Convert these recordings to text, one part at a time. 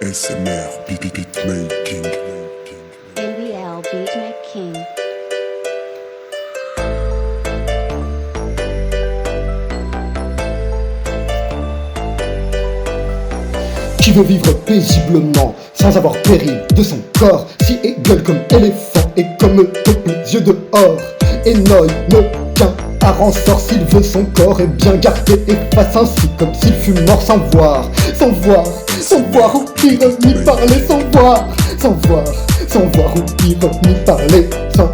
SMR, beat making. NBL Beatmaking. Qui veut vivre paisiblement, sans avoir péril de son corps, si égale comme éléphant et comme peuple les yeux dehors, et n'oeil n'aucun hareng sort s'il veut son corps est bien gardé et fasse ainsi comme s'il fût mort sans voir ou pire ni parler sans voir ou pire ni parler sans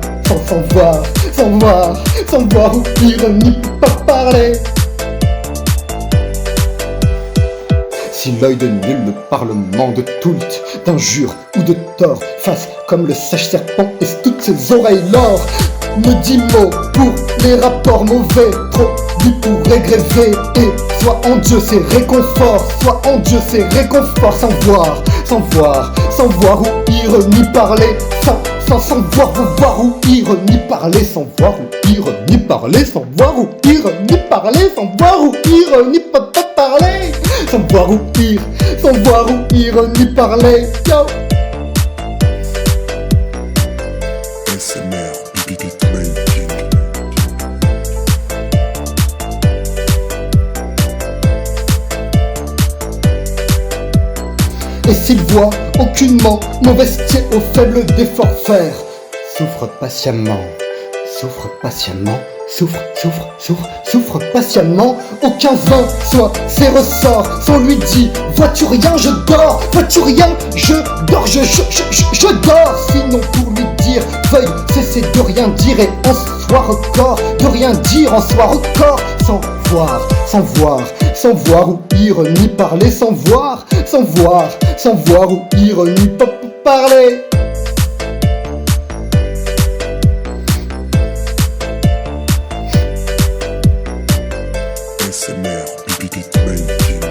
voir ou pire ni pas parler. Si l'œil de nul, le parlement de tout, d'injure ou de tort, fasse comme le sage-serpent et toutes ses oreilles l'or, me dit mot pour les rapports mauvais, trop dit pour régréver, et soit en Dieu ses réconforts, sans voir ou pire ni parler, sans voir ou pire ni parler, sans voir ou pire ni parler, sans voir ou pire ni parler, sans voir ou pire ni pas parler, sans voir ou pire ni parler, yo. SMR, beat making. Et s'il voit aucunement mauvaise pied au faible d'effort faire, souffre patiemment, aucun vin soit ses ressorts, sans lui dit, vois-tu rien, je dors, je dors, sinon pour lui dire, veuille cesser de rien dire et en soi record, de rien dire en soi record, sans voir ou pire ni parler, sans voir ou pire ni pas parler. SMR, beat making.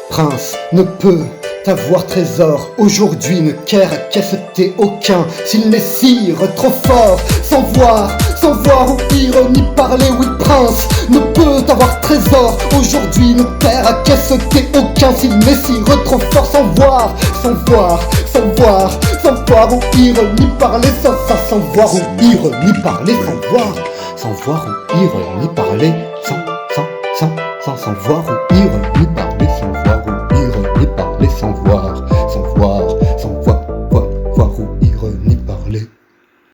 Prince ne peut avoir trésor, aujourd'hui ne quiert à cacheter aucun, s'il n'est sire trop fort, sans voir ou pire ni parler, oui prince ne peut avoir trésor, aujourd'hui ne perd à cacheter aucun, s'il n'est sire trop fort, sans voir ou pire ni parler, sans voir ou pire ni parler, sans voir ou pire ni parler, sans voir ou pire ni parler.